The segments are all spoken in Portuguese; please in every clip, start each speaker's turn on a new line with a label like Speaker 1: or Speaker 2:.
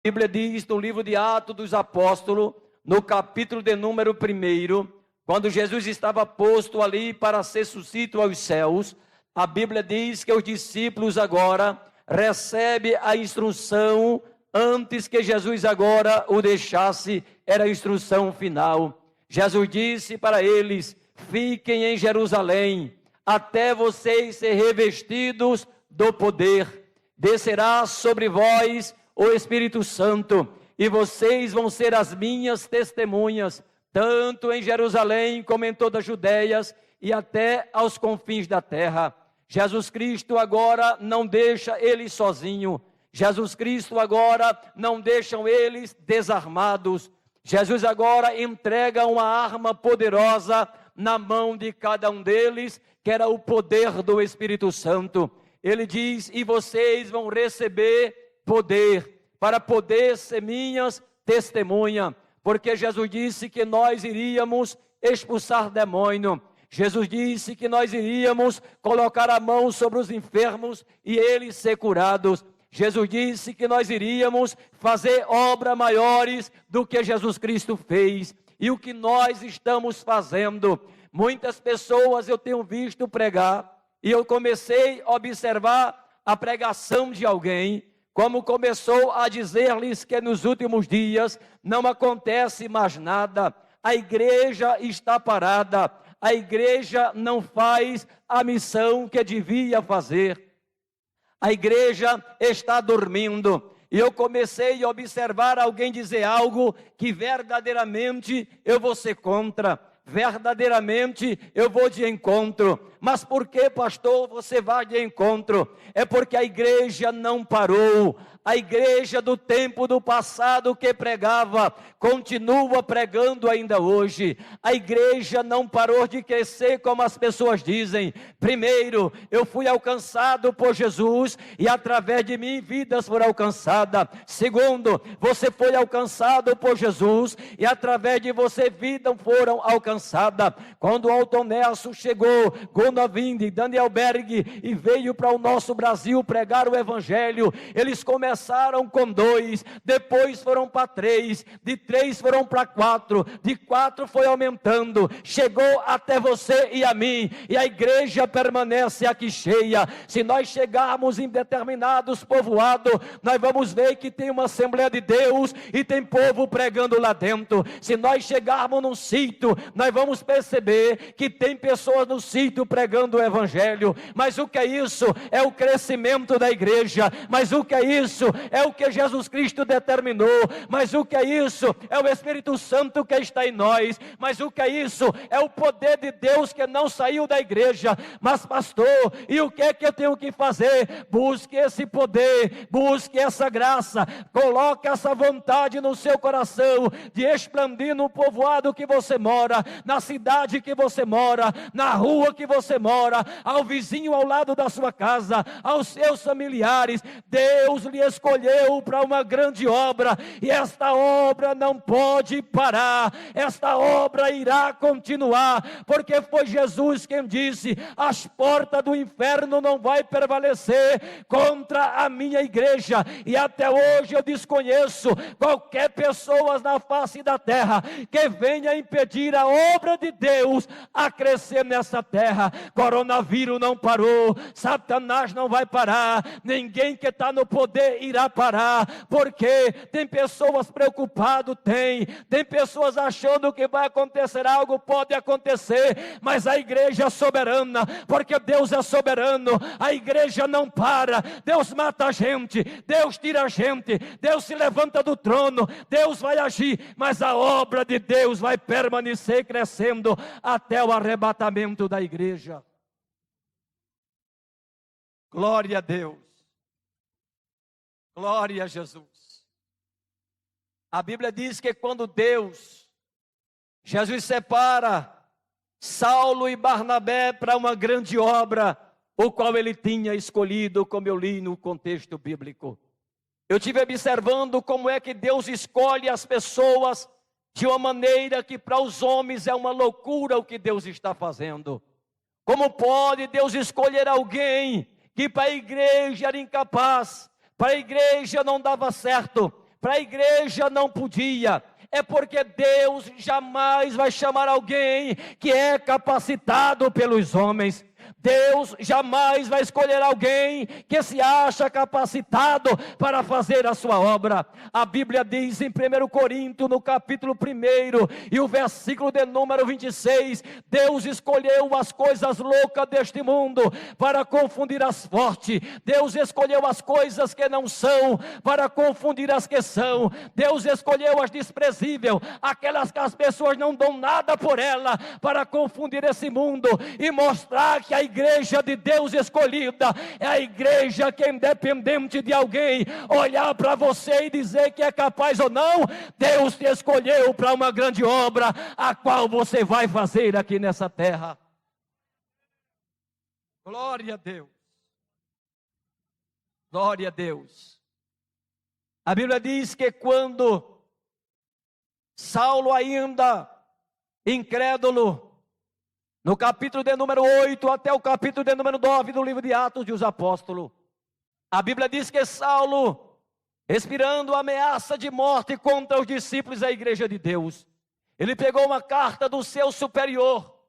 Speaker 1: A Bíblia diz no livro de Atos dos Apóstolos, no capítulo de número 1, quando Jesus estava posto ali para ser suscitado aos céus, a Bíblia diz que os discípulos agora recebem a instrução, antes que Jesus agora o deixasse, era a instrução final. Jesus disse para eles: fiquem em Jerusalém, até vocês serem revestidos do poder. Descerá sobre vós o Espírito Santo, e vocês vão ser as minhas testemunhas, tanto em Jerusalém como em toda a Judéia e até aos confins da terra. Jesus Cristo agora não deixa eles sozinhos. Jesus Cristo agora não deixa eles desarmados. Jesus agora entrega uma arma poderosa na mão de cada um deles, que era o poder do Espírito Santo. Ele diz: e vocês vão receber poder, para poder ser minhas testemunhas, porque Jesus disse que nós iríamos expulsar demônio. Jesus disse que nós iríamos colocar a mão sobre os enfermos e eles ser curados. Jesus disse que nós iríamos fazer obras maiores do que Jesus Cristo fez. E o que nós estamos fazendo? Muitas pessoas eu tenho visto pregar, e eu comecei a observar a pregação de alguém, como começou a dizer-lhes que nos últimos dias não acontece mais nada, a igreja está parada, a igreja não faz a missão que devia fazer, a igreja está dormindo. E eu comecei a observar alguém dizer algo que verdadeiramente eu vou ser contra, verdadeiramente eu vou de encontro. Mas por que, pastor, você vai de encontro? É porque a igreja não parou. A igreja do tempo do passado que pregava, continua pregando ainda hoje. A igreja não parou de crescer, como as pessoas dizem. Primeiro, eu fui alcançado por Jesus e através de mim vidas foram alcançadas. Segundo, você foi alcançado por Jesus e através de você vidas foram alcançadas. Quando o Alton Nelson chegou, Gunnar Winde, Daniel Berg, e veio para o nosso Brasil pregar o Evangelho, eles começaram com 2, depois foram para 3, de 3 foram para 4, de 4 foi aumentando, chegou até você e a mim, e a igreja permanece aqui cheia. Se nós chegarmos em determinados povoados, nós vamos ver que tem uma Assembleia de Deus e tem povo pregando lá dentro. Se nós chegarmos num sítio, nós vamos perceber que tem pessoas no sítio pregando o Evangelho. Mas o que é isso? É o crescimento da igreja. Mas o que é isso? É o que Jesus Cristo determinou. Mas o que é isso? É o Espírito Santo que está em nós. Mas o que é isso? É o poder de Deus que não saiu da igreja. Mas pastor, e o que é que eu tenho que fazer? Busque esse poder, busque essa graça, coloque essa vontade no seu coração de expandir no povoado que você mora, na cidade que você mora, na rua que você mora, ao vizinho ao lado da sua casa, aos seus familiares. Deus lhe escolheu para uma grande obra, e esta obra não pode parar, esta obra irá continuar, porque foi Jesus quem disse: as portas do inferno não vai prevalecer contra a minha igreja. E até hoje eu desconheço qualquer pessoa na face da terra que venha impedir a obra de Deus a crescer nessa terra. Coronavírus não parou, Satanás não vai parar, ninguém que está no poder irá parar, porque tem pessoas preocupadas, tem pessoas achando que vai acontecer algo, pode acontecer, mas a igreja é soberana, porque Deus é soberano. A igreja não para, Deus mata a gente, Deus tira a gente, Deus se levanta do trono, Deus vai agir, mas a obra de Deus vai permanecer crescendo até o arrebatamento da igreja. Glória a Deus, glória a Jesus. A Bíblia diz que quando Jesus separa Saulo e Barnabé para uma grande obra, o qual ele tinha escolhido, como eu li no contexto bíblico. Eu estive observando como é que Deus escolhe as pessoas de uma maneira que para os homens é uma loucura o que Deus está fazendo. Como pode Deus escolher alguém que para a igreja era incapaz, para a igreja não dava certo, para a igreja não podia. É porque Deus jamais vai chamar alguém que é capacitado pelos homens. Deus jamais vai escolher alguém que se acha capacitado para fazer a sua obra. A Bíblia diz em 1 Coríntios, no capítulo 1 e o versículo de número 26, Deus escolheu as coisas loucas deste mundo para confundir as fortes. Deus escolheu as coisas que não são para confundir as que são. Deus escolheu as desprezíveis, aquelas que as pessoas não dão nada por ela, para confundir esse mundo e mostrar que a igreja de Deus escolhida é a igreja que, independente de alguém olhar para você e dizer que é capaz ou não, Deus te escolheu para uma grande obra, a qual você vai fazer aqui nessa terra. Glória a Deus. Glória a Deus. A Bíblia diz que quando Saulo, ainda incrédulo, no capítulo de número 8 até o capítulo de número 9 do livro de Atos dos Apóstolos, a Bíblia diz que Saulo, respirando ameaça de morte contra os discípulos da igreja de Deus, ele pegou uma carta do seu superior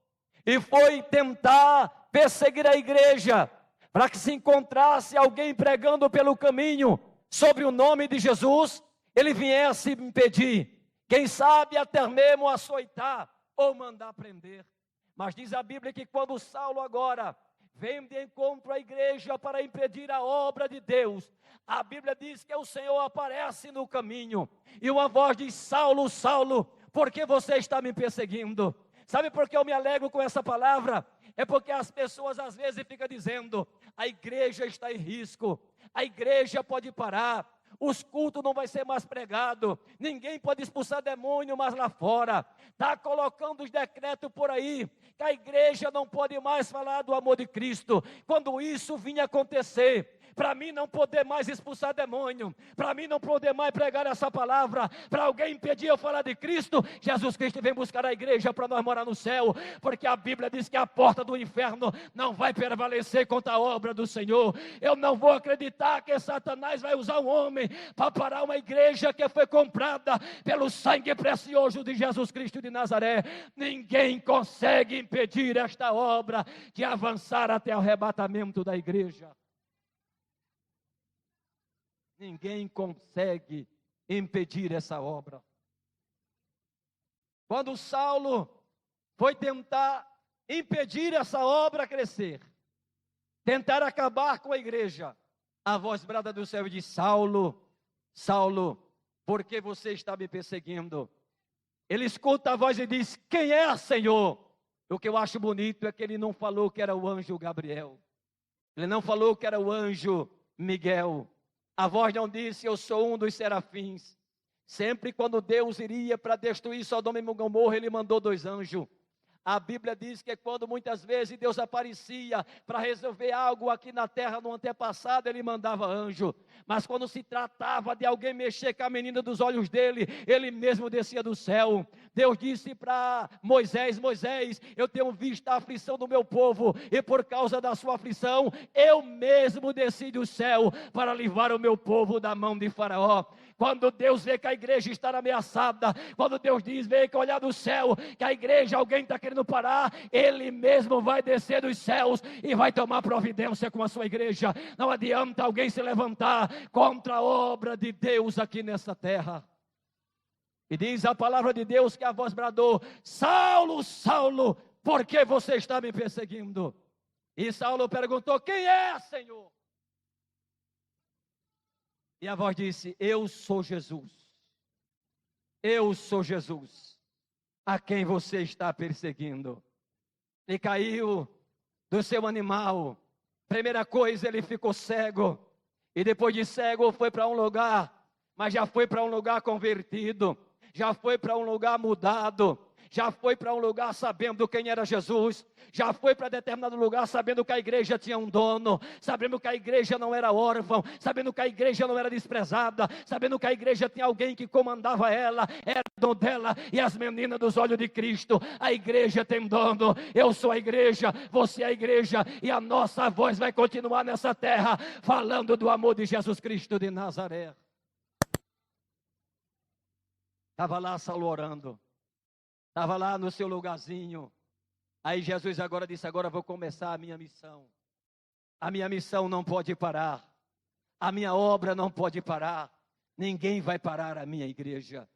Speaker 1: e foi tentar perseguir a igreja, para que se encontrasse alguém pregando pelo caminho sobre o nome de Jesus, ele viesse impedir, quem sabe até mesmo açoitar ou mandar prender. Mas diz a Bíblia que quando Saulo agora vem de encontro à igreja para impedir a obra de Deus, a Bíblia diz que o Senhor aparece no caminho, e uma voz diz: Saulo, Saulo, por que você está me perseguindo? Sabe por que eu me alegro com essa palavra? É porque as pessoas às vezes ficam dizendo: a igreja está em risco, a igreja pode parar, os cultos não vai ser mais pregado, ninguém pode expulsar demônio mais lá fora, está colocando os decretos por aí, que a igreja não pode mais falar do amor de Cristo. Quando isso vinha acontecer, para mim não poder mais expulsar demônio, para mim não poder mais pregar essa palavra, para alguém impedir eu falar de Cristo, Jesus Cristo vem buscar a igreja para nós morar no céu, porque a Bíblia diz que a porta do inferno não vai prevalecer contra a obra do Senhor. Eu não vou acreditar que Satanás vai usar um homem para parar uma igreja que foi comprada pelo sangue precioso de Jesus Cristo de Nazaré. Ninguém consegue impedir esta obra de avançar até o arrebatamento da igreja. Ninguém consegue impedir essa obra. Quando Saulo foi tentar impedir essa obra crescer, tentar acabar com a igreja, a voz brada do céu diz: Saulo, Saulo, por que você está me perseguindo? Ele escuta a voz e diz: quem é, Senhor? O que eu acho bonito é que ele não falou que era o anjo Gabriel, ele não falou que era o anjo Miguel. A voz não disse: eu sou um dos serafins. Sempre quando Deus iria para destruir Sodoma e Gomorra, ele mandou 2 anjos. A Bíblia diz que quando muitas vezes Deus aparecia para resolver algo aqui na terra no antepassado, ele mandava anjo. Mas quando se tratava de alguém mexer com a menina dos olhos dele, ele mesmo descia do céu. Deus disse para Moisés: Moisés, eu tenho visto a aflição do meu povo, e por causa da sua aflição, eu mesmo desci do céu para livrar o meu povo da mão de Faraó. Quando Deus vê que a igreja está ameaçada, quando Deus vê que olhar do céu, que a igreja, alguém está querendo parar, Ele mesmo vai descer dos céus e vai tomar providência com a sua igreja. Não adianta alguém se levantar contra a obra de Deus aqui nessa terra. E diz a palavra de Deus que a voz bradou: Saulo, Saulo, por que você está me perseguindo? E Saulo perguntou: quem é, Senhor? E a voz disse: eu sou Jesus. Eu sou Jesus, a quem você está perseguindo. Ele caiu do seu animal. Primeira coisa, ele ficou cego. E depois de cego foi para um lugar, mas já foi para um lugar convertido. Já foi para um lugar mudado. Já foi para um lugar sabendo quem era Jesus. Já foi para determinado lugar sabendo que a igreja tinha um dono, sabendo que a igreja não era órfã, sabendo que a igreja não era desprezada, sabendo que a igreja tinha alguém que comandava ela, era dono dela, e as meninas dos olhos de Cristo. A igreja tem dono. Eu sou a igreja, você é a igreja, e a nossa voz vai continuar nessa terra falando do amor de Jesus Cristo de Nazaré. Estava lá Saulo orando. Estava lá no seu lugarzinho. Aí Jesus agora disse, agora eu vou começar a minha missão. A minha missão não pode parar. A minha obra não pode parar. Ninguém vai parar a minha igreja.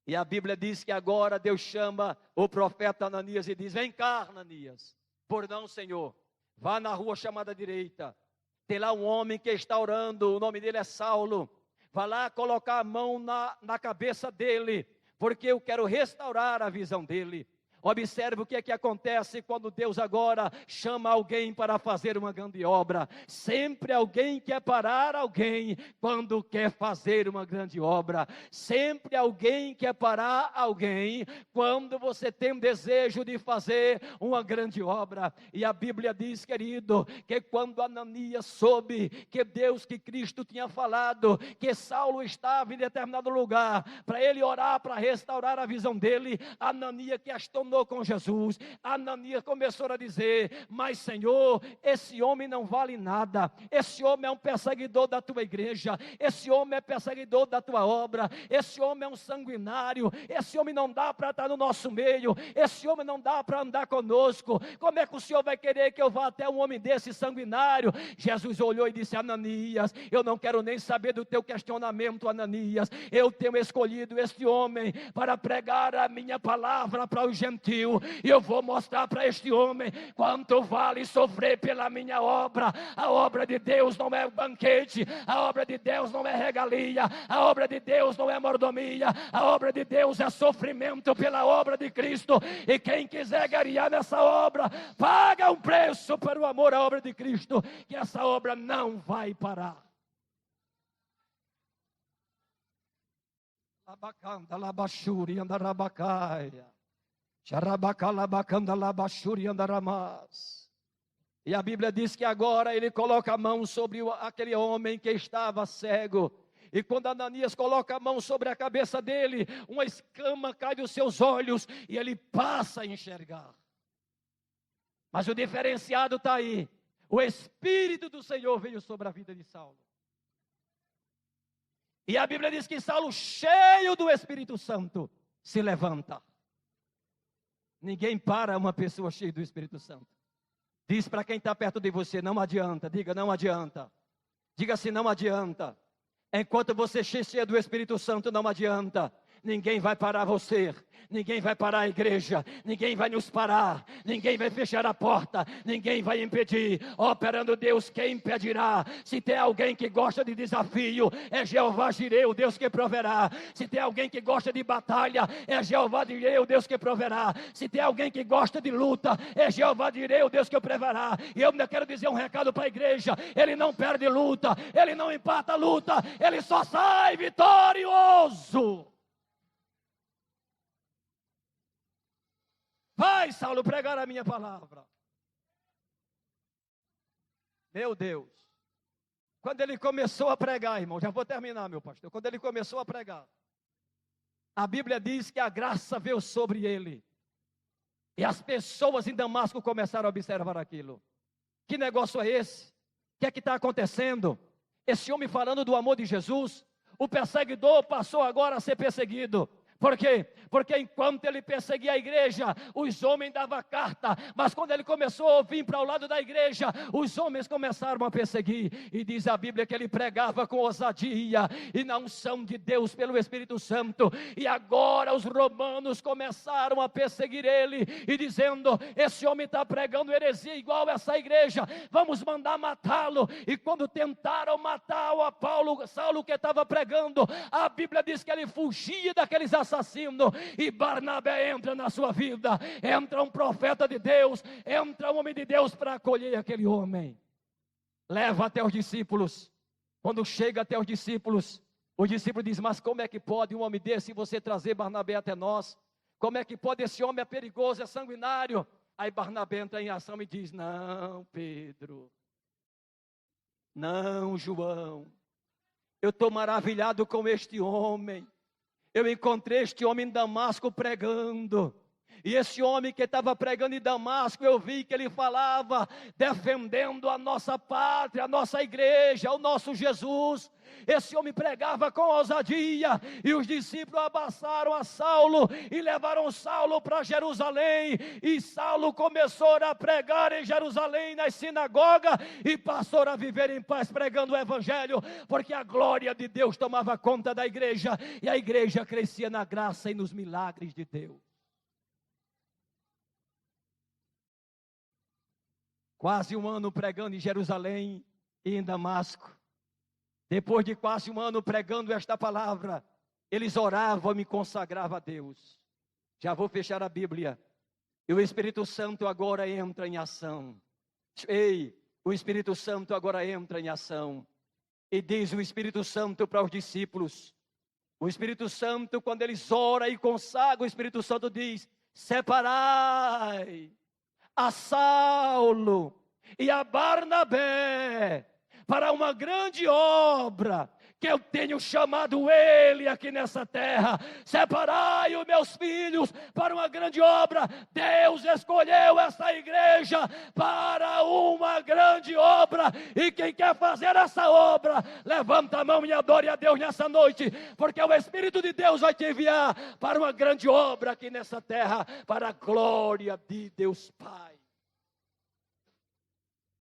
Speaker 1: E a Bíblia diz que agora Deus chama o profeta Ananias e diz, vem cá, Ananias. Por não, Senhor, vá na rua chamada direita. Tem lá um homem que está orando, o nome dele é Saulo. Vá lá colocar a mão na cabeça dele, porque eu quero restaurar a visão dele. Observe o que é que acontece quando Deus agora chama alguém para fazer uma grande obra. Sempre alguém quer parar alguém quando quer fazer uma grande obra. Sempre alguém quer parar alguém quando você tem desejo de fazer uma grande obra. E a Bíblia diz, querido, que quando Ananias soube que Deus, que Cristo tinha falado, que Saulo estava em determinado lugar, para ele orar, para restaurar a visão dele, Ananias questionou com Jesus. Ananias começou a dizer, mas Senhor, esse homem não vale nada, esse homem é um perseguidor da tua igreja, esse homem é perseguidor da tua obra, esse homem é um sanguinário, esse homem não dá para estar no nosso meio, esse homem não dá para andar conosco. Como é que o Senhor vai querer que eu vá até um homem desse sanguinário? Jesus olhou e disse, Ananias, eu não quero nem saber do teu questionamento, Ananias, eu tenho escolhido este homem para pregar a minha palavra para os gentios, e eu vou mostrar para este homem quanto vale sofrer pela minha obra. A obra de Deus não é banquete, a obra de Deus não é regalia, a obra de Deus não é mordomia, a obra de Deus é sofrimento pela obra de Cristo, e quem quiser ganhar nessa obra, paga um preço pelo amor à obra de Cristo, que essa obra não vai parar. Labacanda, labachuri, andarabacaia. E a Bíblia diz que agora ele coloca a mão sobre aquele homem que estava cego. E quando Ananias coloca a mão sobre a cabeça dele, uma escama cai dos seus olhos e ele passa a enxergar. Mas o diferenciado está aí. O Espírito do Senhor veio sobre a vida de Saulo. E a Bíblia diz que Saulo, cheio do Espírito Santo, se levanta. Ninguém para uma pessoa cheia do Espírito Santo. Diz para quem está perto de você, não adianta. Diga, não adianta. Diga assim, não adianta. Enquanto você é cheio do Espírito Santo, não adianta. Ninguém vai parar você, ninguém vai parar a igreja, ninguém vai nos parar, ninguém vai fechar a porta, ninguém vai impedir. Operando Deus, quem impedirá? Se tem alguém que gosta de desafio, é Jeová Jireh, o Deus que proverá. Se tem alguém que gosta de batalha, é Jeová Jireh, o Deus que proverá. Se tem alguém que gosta de luta, é Jeová Jireh, o Deus que proverá. E eu ainda quero dizer um recado para a igreja: ele não perde luta, ele não empata luta, ele só sai vitorioso. Vai, Saulo, pregar a minha palavra. Meu Deus. Quando ele começou a pregar, irmão, já vou terminar, meu pastor. Quando ele começou a pregar, a Bíblia diz que a graça veio sobre ele. E as pessoas em Damasco começaram a observar aquilo. Que negócio é esse? O que é que está acontecendo? Esse homem falando do amor de Jesus, o perseguidor passou agora a ser perseguido. Por quê? Porque enquanto ele perseguia a igreja, os homens davam carta, mas quando ele começou a vir para o lado da igreja, os homens começaram a perseguir, e diz a Bíblia que ele pregava com ousadia, e na unção de Deus pelo Espírito Santo, e agora os romanos começaram a perseguir ele, e dizendo, esse homem está pregando heresia igual essa igreja, vamos mandar matá-lo. E quando tentaram matar o Saulo que estava pregando, a Bíblia diz que ele fugia daqueles assassinos, e Barnabé entra na sua vida, entra um profeta de Deus, entra um homem de Deus para acolher aquele homem, leva até os discípulos. Quando chega até os discípulos diz, mas como é que pode um homem desse você trazer Barnabé até nós? Como é que pode? Esse homem é perigoso, é sanguinário. Aí Barnabé entra em ação e diz, não, Pedro, não, João, eu estou maravilhado com este homem. Eu encontrei este homem em Damasco pregando. E esse homem que estava pregando em Damasco, eu vi que ele falava defendendo a nossa pátria, a nossa igreja, o nosso Jesus. Esse homem pregava com ousadia, e os discípulos abraçaram a Saulo e levaram Saulo para Jerusalém. E Saulo começou a pregar em Jerusalém, nas sinagogas, e passou a viver em paz pregando o evangelho, porque a glória de Deus tomava conta da igreja, e a igreja crescia na graça e nos milagres de Deus. Quase um ano pregando em Jerusalém e em Damasco. Depois de quase um ano pregando esta palavra, eles oravam e me consagravam a Deus. Já vou fechar a Bíblia. E o Espírito Santo agora entra em ação. Ei, o Espírito Santo agora entra em ação. E diz o Espírito Santo para os discípulos. O Espírito Santo, quando eles oram e consagram, o Espírito Santo diz: separai a Saulo e a Barnabé para uma grande obra que eu tenho chamado ele aqui nessa terra. Separai os meus filhos para uma grande obra. Deus escolheu essa igreja para uma grande obra, e quem quer fazer essa obra, levanta a mão e adore a Deus nessa noite, porque o Espírito de Deus vai te enviar para uma grande obra aqui nessa terra, para a glória de Deus Pai.